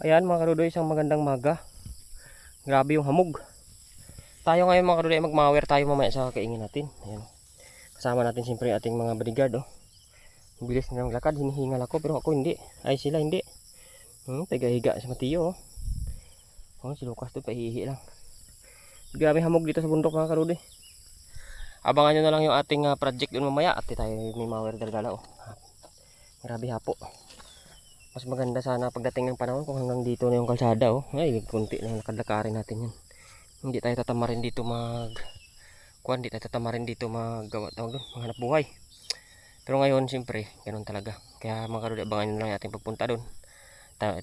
Ayan mga karudoy, isang magandang maga. Grabe yung hamog. Tayo ngayon mga karudoy, magmawer tayo mamaya sa kaingin natin. Ayan. Kasama natin siyempre ating mga bodyguard. Oh. Bilis na ng lakad, hinihingal ako pero ako hindi. Ay sila hindi. Tagahiga si Mateo. Si Lucas doon pahihi lang. Grabe hamog dito sa bundok mga karudoy. Abangan nyo na lang yung ating project doon mamaya at tayo may mawer dala. Oh. Grabe hapo. Mas maganda sana pagdating ng panahon kung hanggang dito na yung kalsada. Ay, kunti lang lakad-lakarin natin yan. Hindi tayo tatamarin dito hindi tayo tatamarin dito maggawa tawag doon, maghanap buhay. Pero ngayon siyempre ganun talaga. Kaya mga karudoy, abangan nyo lang yung ating pagpunta doon.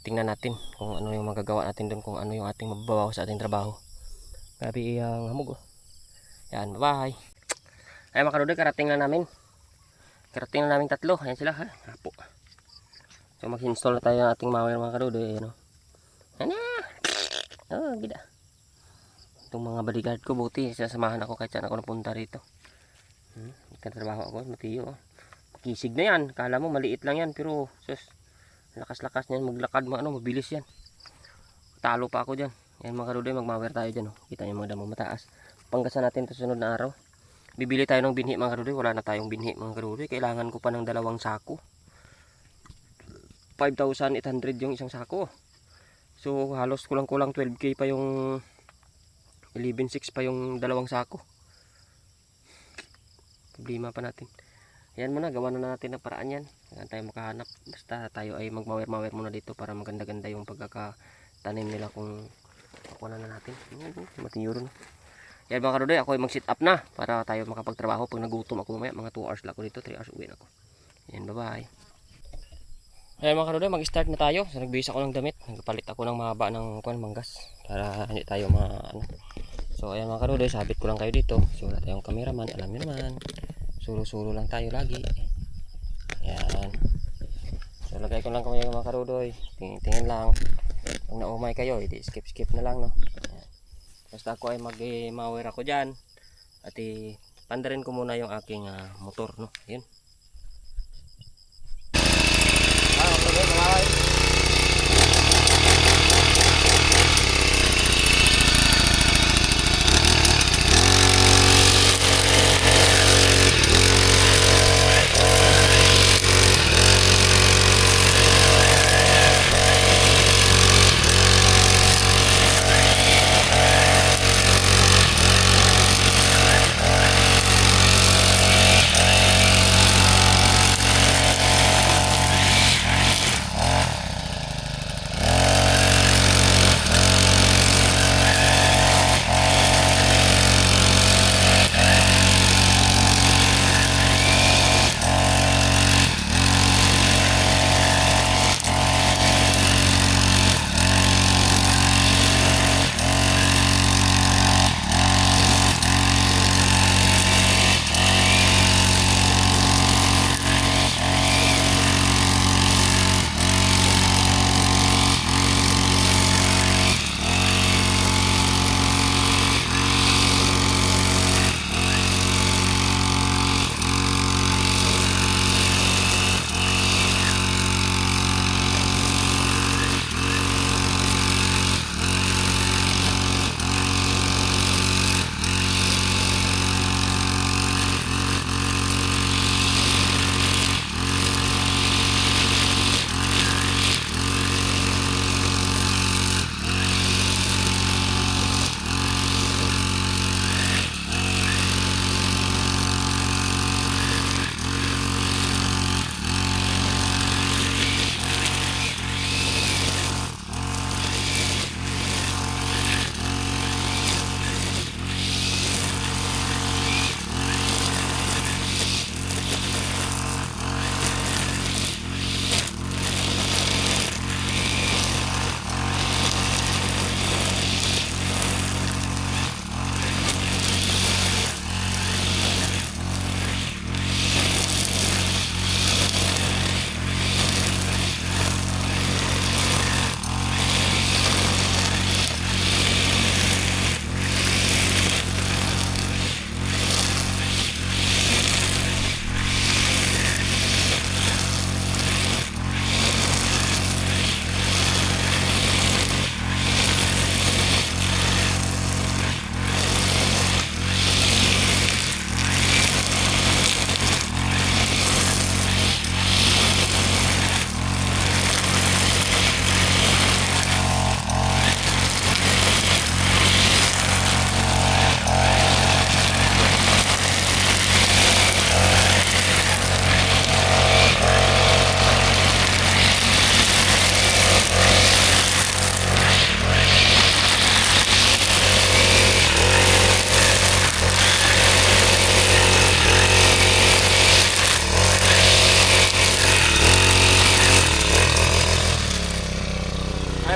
Tingnan natin kung ano yung magagawa natin doon, kung ano yung ating mababawas sa ating trabaho. Grabe ang hamog. Yan, bye bye. Ay mga karudoy, karating na namin tatlo. Ayan sila ha, hapo. So mag-install na tayo ng ating mawer mga karudoy. Ayan o. Gida. Itong mga bodyguard ko, buti sasamahan ako kahit saan ako napunta rito. Nagtatrabaho ako, Mateo. Kisig na yan, kala mo maliit lang yan, pero sus, lakas-lakas niyan maglakad, mabilis yan. Talo pa ako dyan. Ayan mga karudoy, magmawer tayo dyan. Kita niyo mga damo mataas. Panggasan natin ito sunod na araw. Bibili tayo ng binhi mga karudoy. Wala na tayong binhi mga karudoy. Kailangan ko pa ng 2 sako. 5,800 yung isang sako. So halos kulang-kulang 12k pa yung 11,600 pa yung 2 sako. Problema pa natin. Ayan muna, gawa na natin ng paraan yan. Saan tayo makahanap. Basta tayo ay magmawer-mawer muna dito para maganda-ganda yung pagkakatanim nila kung kukuha na natin. Matiyuro na. Yan mga karudoy, ako ay mag sit up na para tayo makapagtrabaho. Pag nagutom ako mamaya, mga 2 hours lang ako dito, 3 hours uwi na ako. Ayan, bye bye. Ayan mga karudoy, mag-start na tayo. So, nagbihis ako ng damit. Nagpalit ako ng mahaba ng manggas para hindi tayo So ayan mga karudoy, sabit ko lang kayo dito. So wala tayong cameraman, alam nyo naman. Suro-suro lang tayo lagi. Ayan. So lagay ko lang kayo mga karudoy. Tingin lang. Kung naumay kayo, hindi skip na lang no. Ayan. Basta ako ay mag-mawer ako dyan. At pandarin ko muna yung aking motor no. Ayan.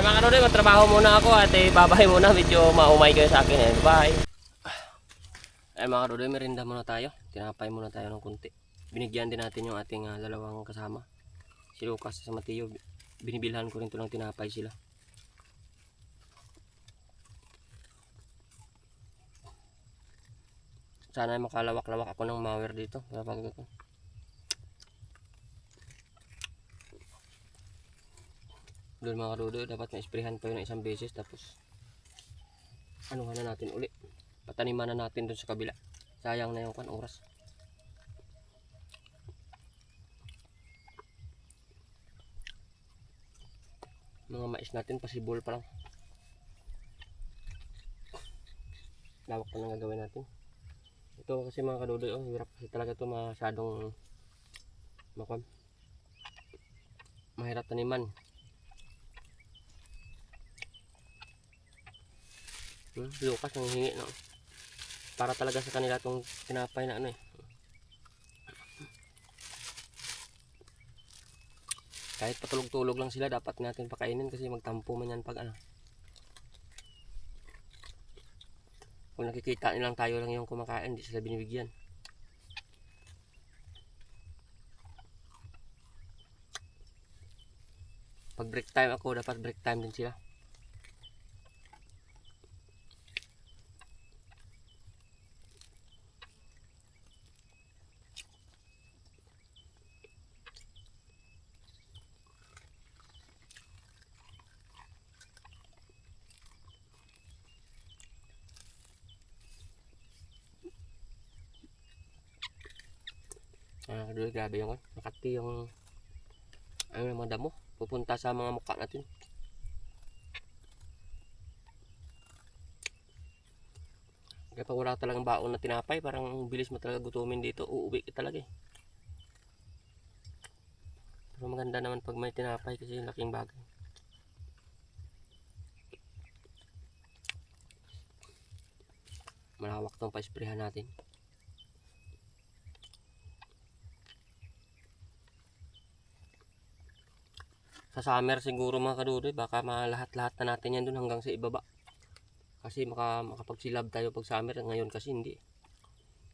mga kadudoy, magtrabaho muna ako at babay muna. Medyo maumay kayo sa akin. Bye! Ay mga kadudoy, merinda muna tayo. Tinapay muna tayo ng kunti. Binigyan din natin yung ating dalawang kasama. Si Lucas sa Mateo. Binibilhan ko rin ito ng tinapay sila. Sana makalawak-lawak ako ng mower dito. Doon mga kadudoy, dapat na-sprayhan pa yun ng isang beses. Tapos anuhan na natin uli. Pataniman na natin doon sa kabila. Sayang na yung oras. Mga mais natin pasibol pa lang. Lawak pa nang gagawin natin. Ito kasi mga kadudoy, hirap kasi talaga ito masyadong mahirap taniman. Lucas nang hingi no. Para talaga sa kanila itong tinapay na Kahit patulog-tulog lang sila, dapat natin pakainin kasi magtampo man yan pag Kung nakikita nilang tayo lang yung kumakain, hindi sila binibigyan. Pag break time ako, dapat break time din sila. Grabe yung Makati yung mga damo pupunta sa mga mukha natin. Kaya pag wala talagang baon na tinapay, parang bilis mo talaga gutumin dito, uuwi ka talaga Pero maganda naman pag may tinapay kasi yung laking bagay. Malawak tong pa-sprayhan natin. Sa summer siguro mga kadudoy, baka lahat-lahat na natin yan dun hanggang sa ibaba. Kasi makapagsilab tayo pag summer. Ngayon kasi hindi.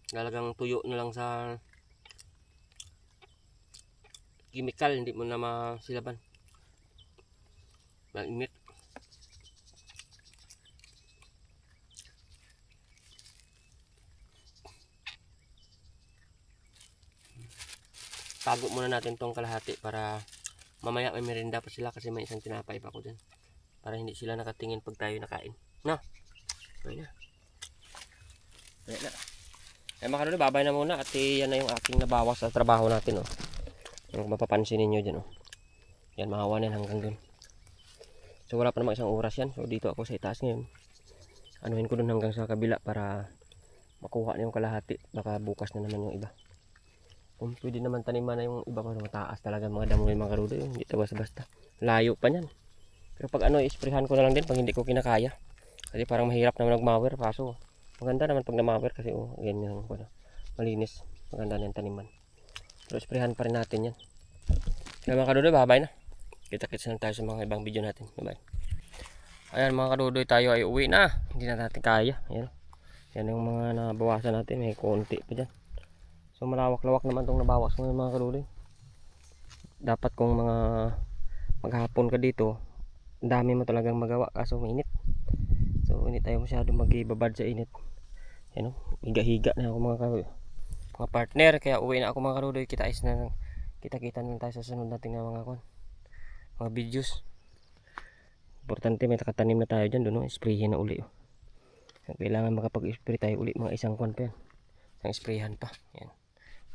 Talagang tuyo na lang sa chemical, hindi mo na masilaban. Mainit. Tago muna natin tong kalahati para mamaya may merinda pa sila kasi may isang tinapay pa ako dyan. Para hindi sila nakatingin pag tayo nakain. No? Ayun na. Ayun na. Ay mga kadudoy, babay na muna at yan na yung aking nabawas sa trabaho natin. Yung mapapansin ninyo dyan. Yan, mahawa na hanggang dun. So wala pa naman isang oras yan. So dito ako sa itaas ngayon. Anuhin ko dun hanggang sa kabila para makuha na yung kalahati. Baka bukas na naman yung iba. Kung pwede naman taniman na yung iba pa, mataas talaga mga damo yung mga kadudoy. Hindi ito basta-basta. Layo pa yan. Pero pag isprehan ko na lang din pag hindi ko kinakaya. Kasi parang mahirap naman nag-mower. Kaso maganda naman pag na-mower kasi ganyan malinis. Maganda na yung taniman. Pero isprehan pa rin natin yan. Kaya mga kadudoy, babay na. Kita-kits na tayo sa mga ibang video natin. Bye. Ayan mga kadudoy, tayo ay uwi na. Hindi na natin kaya. Ayan. Yan yung mga nabawasan natin. May konti pa dyan. So malawak-lawak naman itong nabawas ng mga kadudoy. Dapat kung maghapon ka dito, dami mo talagang magawa kaso mainit. So hindi tayo masyado mag-ibabad sa init. Yan higa-higa na ako mga partner. Kaya uwi na ako mga kadudoy. Kita-kita na tayo sa sunod natin ng mga videos. Importante may nakatanim na tayo dyan doon. Sprayhin na uli. Kailangan makapag-spray tayo uli mga isang kwan pa yan. Isang sprayhan pa. Yan.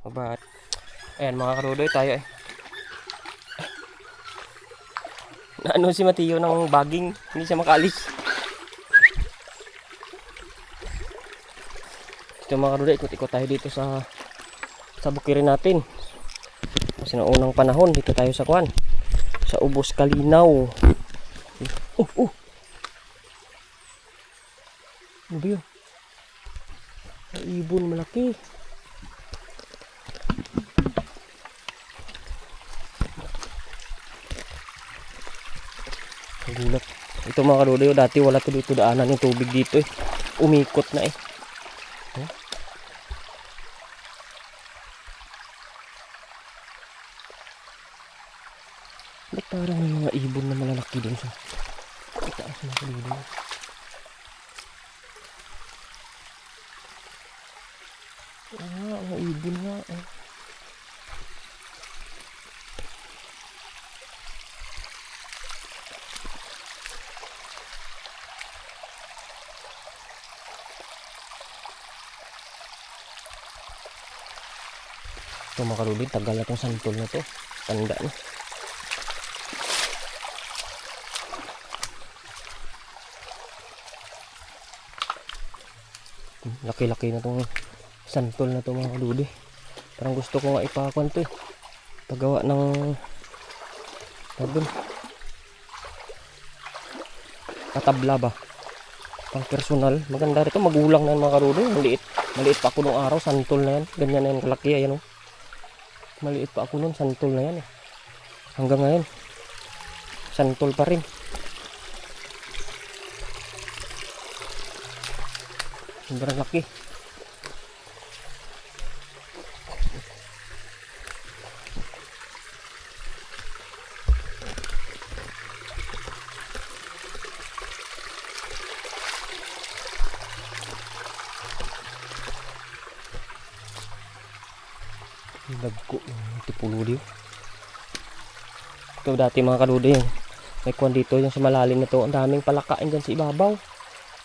Bye. Ayan mga kadudoy, tayo Naano si Mateo ng baging, hindi siya makaalis. Ito mga kadudoy, ikot-ikot tayo dito sa bukirin natin. Kasi noong unang panahon, dito tayo sa sa Ubos Kalinaw. Ano ba yun? Ibon malaki. Gulat. Ito mga kadudoy, dati wala to dito daanan yung tubig dito eh. Umikot na eh. Huh? Ba't parang may mga ibon na malalaki dun sa itaas mga kadudoy? Mga ibon nga eh. Ito mga kadudoy, tagal na itong santol na to. Tanda na. Laki-laki na itong santol na to mga kadudoy. Parang gusto ko nga ipakuan to eh. Pagawa ng tabon. Katabla ba? Pang personal. Maganda rito. Magulang na yan mga kadudoy. Maliit. Maliit pa ako nung araw. Santol na yan. Ganyan na yan kalaki. Ayan o. Maliit pa ako nun. Santol na yan eh. Hanggang ngayon. Santol pa rin. Sobrang laki. Dagko. Tipulo diyo. Ito dati mga kadudoy yung may kuwan dito yung sa malalim na to. Ang daming palakain dyan sa ibabaw.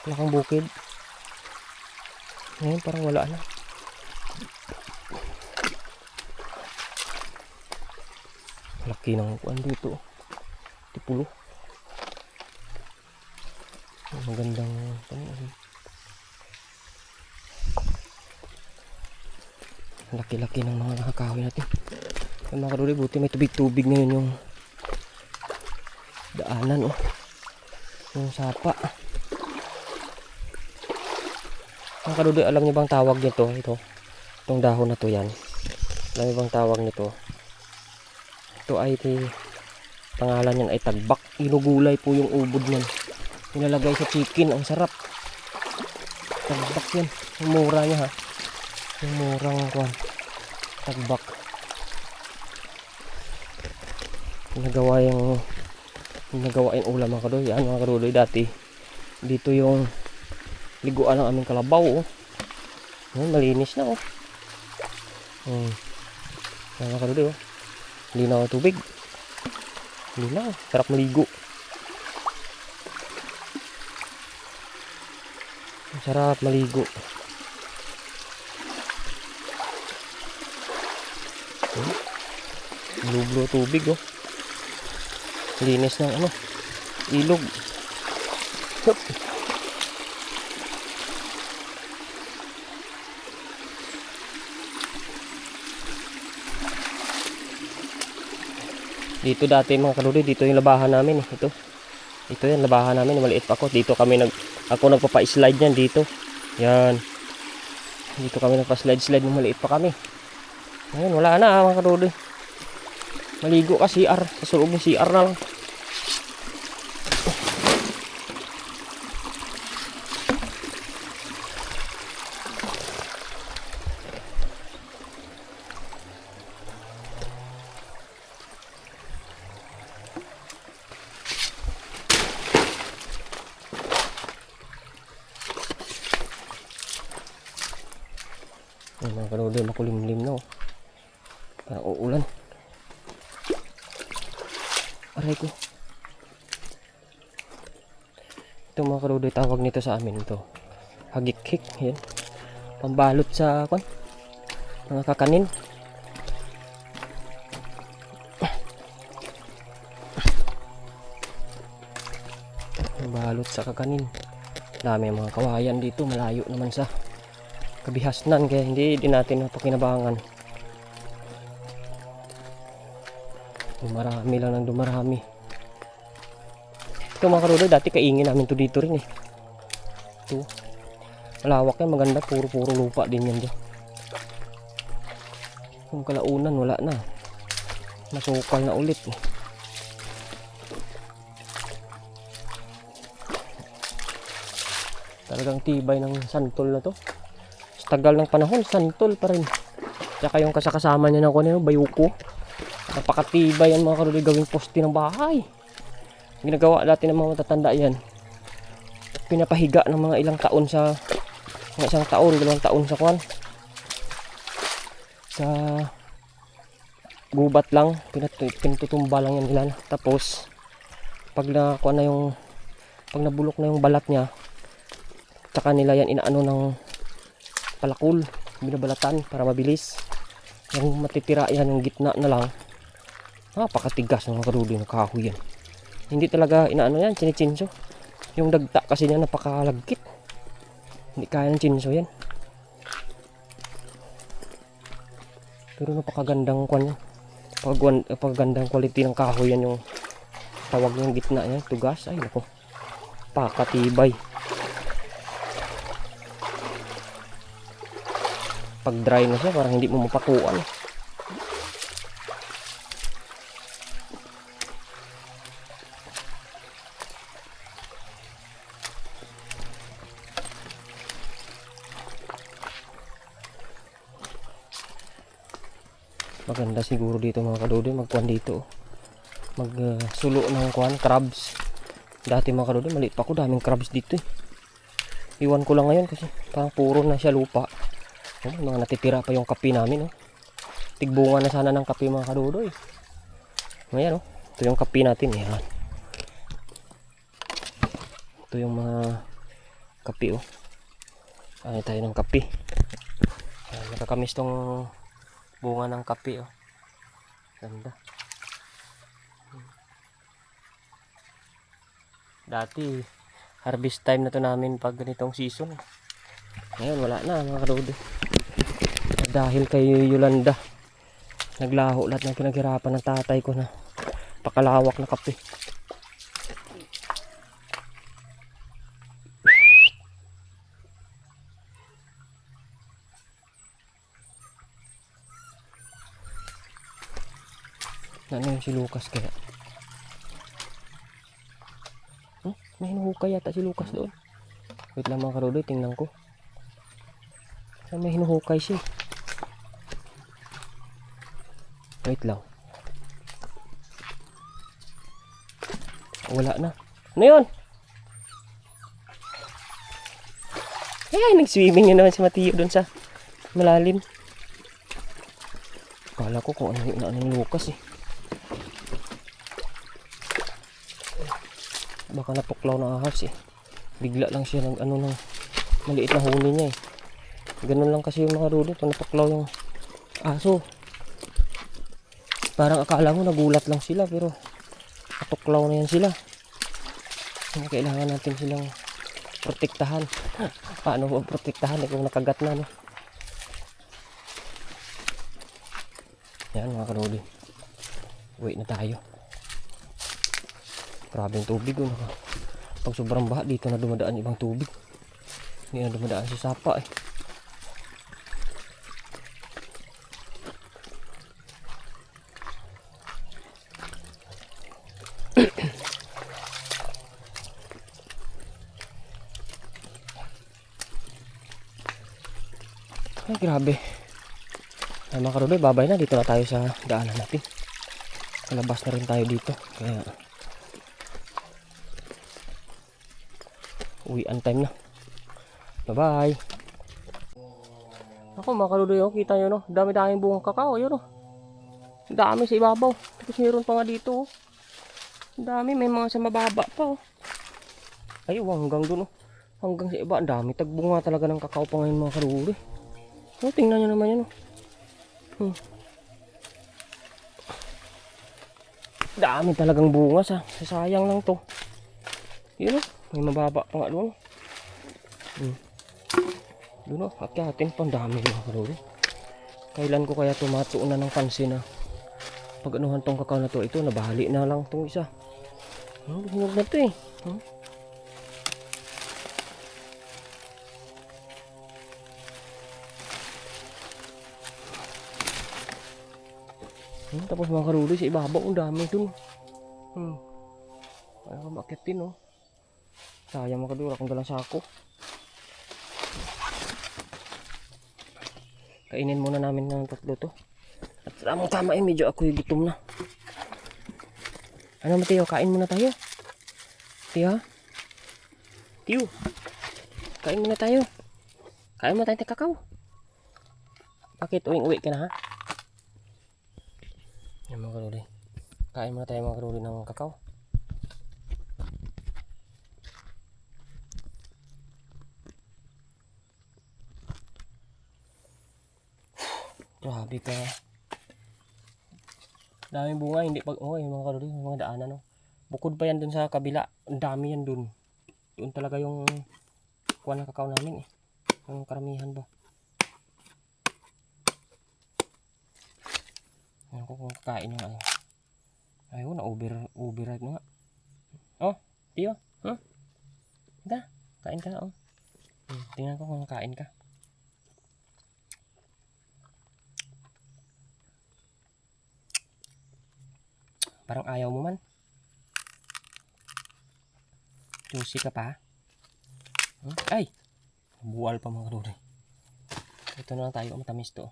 Palakang bukid. Ngayon parang wala na. Laki ng kuwan dito. Tipulo. Magandang laki-laki ng mga nakakahoy natin. Yung mga kadudoy, buti may tubig-tubig ngayon yung daanan oh. Yung sapa. Mga kadudoy, alam niyo bang tawag nito? Itong dahon na to yan. Alam niyo bang tawag nito? Ito ay pangalan niyan ay tagbak. Inugulay po yung ubod niyan. Nilalagay sa chicken, ang sarap. Tagbak yan. Yung mura niya ha. Yung murang kuwan. Tagbak. Ginagawa yung ulam mga kadudoy. Yan mga kadudoy, dati dito yung liguan ng aming kalabaw oh. Malinis na oh. Yan mga kadudoy oh. Linaw ang tubig. Linaw. Sarap maligo. Sarap maligo. Lublo tubig oh. Linis ng ano, ilog. Hup. Dito dati mga kadudoy, dito yung labahan namin eh. Ito yan labahan namin, maliit pa ako. Dito kami ako nagpapa-slide niyan dito. Yan. Dito kami nagpa-slide nung maliit pa kami. Ngayon wala na mga kadudoy. Maligo ka CR, sa loob ng CR na lang. Ay, mga kadudoy, makulimlim na oh. Parang uulan. Aray ko. Ito mga kadudoy, tawag nito sa amin ito. Hagik-hik. Yan. Pambalot sa mga kakanin. Pambalot sa kakanin. Dami mga kawayan dito. Malayo naman sa kabihasnan. Kaya hindi din natin napakinabangan. Dumarami lang ng dumarami. Ito mga kadudoy, dati kaingin namin to dito rin eh. Ito. Malawak yan, maganda. Puro lupa din yan dyan. Yung kalaunan, wala na. Masukal na ulit eh. Talagang tibay ng santol na to. Sa tagal ng panahon, santol pa rin. Tsaka yung kasakasama niya ng kuno, bayuko. Napakatibay yan mga karudi, gawing poste ng bahay. Ginagawa dati ng mga matatanda yan. Pinapahiga ng mga ilang taon sa mga isang taon, 2 taon sa kwan. Sa gubat lang, pinututumba lang yan nila. Tapos pag nakuha na yung pag nabulok na yung balat niya, tsaka nila yan inaano ng palakul, binabalatan para mabilis. Yung matitira yan, yung gitna na lang, napakatigas ng karudi ng kahoy yan. Hindi talaga inaano yan, chinichinso. Yung dagta kasi niya napakalagkit, hindi kaya ng chinso yan. Pero napakagandang kwan yan, pagandang quality ng kahoy yan. Yung tawag yung gitna niya, tugas, ay nako, pakatibay. Pag dry na siya, parang hindi mo mapakuan. Maganda siguro dito mga kadode, magkuhan dito, magsulo ng kuhan, crabs. Dati mga kadode, maliit pa ako, daming crabs dito eh. Iwan ko lang ngayon kasi parang puro na siya lupa. Mga natitira pa yung kape namin, oh. Tigbunga na sana ng kape mga kadode eh. Ngayon, oh, ito yung kape natin, yan. Ito yung mga kape, oh. Ano tayo ng kape. Nakakamiss tong bunga ng kape, oh. Ganda. Dati harvest time na to namin pag ganitong season. Ngayon wala na mga kadode. Dahil kay Yolanda, naglaho lahat ng pinaghirapan ng tatay ko na pakalawak na kape. Ano yung si Lucas kaya? May hinuhukay yata si Lucas doon. Wait lang mga kadode, tingnan ko. May hinuhukay siya. Wait lang. Wala na. Ano yun? Ay, nag-swimming na naman si Mateo doon sa malalim. Kala ko kung ano yung Lucas eh. Baka natuklaw na ahas eh. Bigla lang siya ng ano ng maliit na huni niya eh. Ganun lang kasi yung mga rudo pag natuklaw yung aso. Parang akala mo nagulat lang sila pero natuklaw na yan sila. Kailangan natin silang protektahan. Paano mo protektahan eh kung nakagat na, no? Yan mga karudi. Uwi na tayo. Grabe yung tubig, oh. Pag sobrang baha dito na dumadaan ibang tubig. Hindi na dumadaan sa sapa eh. Ay grabe. Ay mga karudi, babay na. Dito na tayo sa daanan natin. Malabas na rin tayo dito. Kaya uwian time na. Bye bye. Ako mga kaludoy, oh, kita nyo, no? Dami-daming bungang kakao, yun, oh. Dami sa ibabaw. Tapos meron pa nga dito, oh. Dami, may mga sa mababa pa, oh. Ay, hanggang dun, oh. Hanggang sa iba, ang dami. Tagbunga talaga ng kakao pa ngayon mga kaludoy. Oh, tingnan nyo naman yan, oh. Dami talagang bunga sa sayang lang to. Yun, oh. May mababa pa nga doon. Doon, oh, akyatin pa, ang dami mga kalori. Kailan ko kaya tumatuon na ng pansin na pag anuhan tong kakao na to, ito nabahali na lang tong isa. Hinog na to eh. Tapos mga kalori sa ibabaw, ang dami dun. Ayaw ka makitin, oh. Sayang mga kalori, akong dalang sako. Kainin muna namin ng tatlo to. At tamang tama eh, medyo ako'y gutom na. Ano Mateo, kain muna tayo. Tiyo? Tiyo? Kain muna tayo. Kain muna tayo ng kakao. Bakit uwing-uwi ka na ha? Yan mga karuri. Kain muna tayo mga karuri ng kakao. Grabe ka. Daming bunga, hindi pag yung mga karuri, yung mga daanan no. Bukod pa yan dun sa kabila, ang dami yan dun. Doon talaga yung kuha ng kakao namin eh. Yung karamihan ba. Ayun ko kung kakain yung ayun. Ayun, na-override na nga. Oh, Tiyo, huh? Ika, kain ka oh. Tingnan ko kung kain ka. Parang ayaw mo man. Juicy ka pa. Ay! Buwal pa mga karuri. Ito na lang tayo. Matamis to.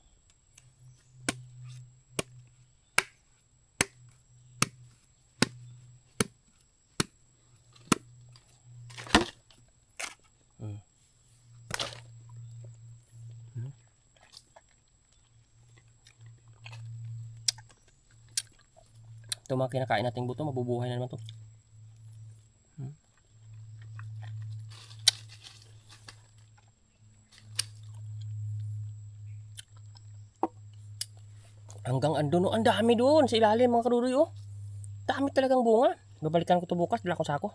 Ito mga kinakain nating buto. Mabubuhay na naman to. Hanggang andun, oh, ang dami doon sa ilalim mga karuri, oh. Dami talagang bunga. Babalikan ko to bukas, dala ko sako.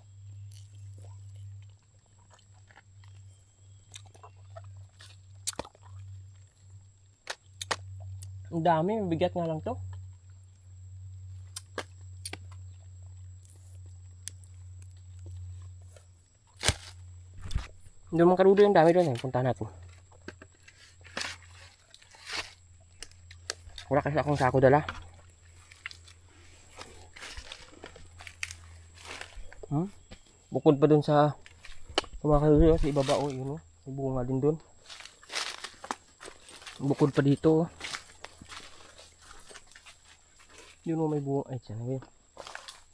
Ang dami, bigat nga lang to. Doon mga karuri, ang dami doon, puntahan natin. Wala kasi akong sako dala. Bukod pa dun sa kumakalo sa ibaba oh, yun oh. May bunga din dun. Bukod pa dito oh. Yun oh, may bunga. Ay, tiyan.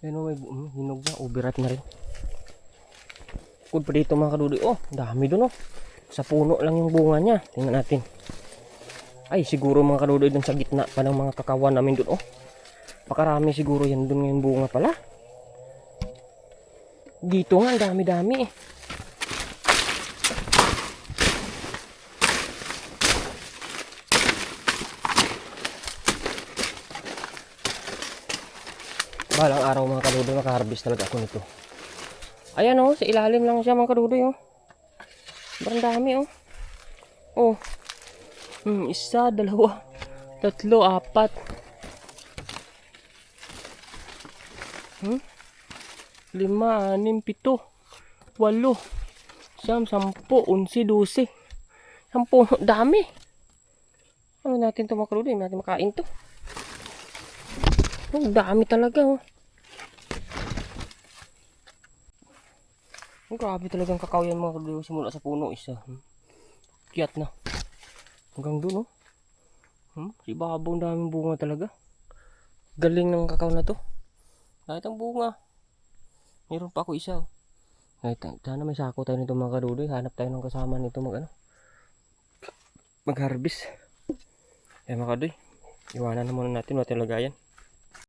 Yun oh, may bunga. Hinog na. Overripe na rin. Bukod pa dito mga kadudoy. Oh, dami dun oh. Sa puno lang yung bunga niya. Tingnan natin. Ay, siguro mga kadudoy dun sa gitna pa ng mga kakawan namin dun oh. Pakarami siguro yan dun yung bunga pala. Dito nga, dami-dami eh. Balang araw mga kadudoy, makaharvest talaga ako nito. Ayan oh, sa ilalim lang siya mga kadudoy oh. Barang dami oh. Oh. Isa, dalawa, tatlo, apat. 5, 6, 7, 8, 9, 10, 11, 12. 10, dami. Ano natin ito mga kadudoy? Natin makain to. Oh, dami talaga oh. Oh, grabe talagang kakao yan mga kadudoy. Simula sa puno isa. Kiyat na. Hanggang doon oh. Si babong daming bunga talaga. Galing ng kakao na to. Kahit ang bunga. Meron pa ako isa. Sana may sako tayo nito mga kadudoy. Hanap tayo ng kasama nito mag-harvest. Mga kadudoy. Iwanan na muna natin. Wala lagayan.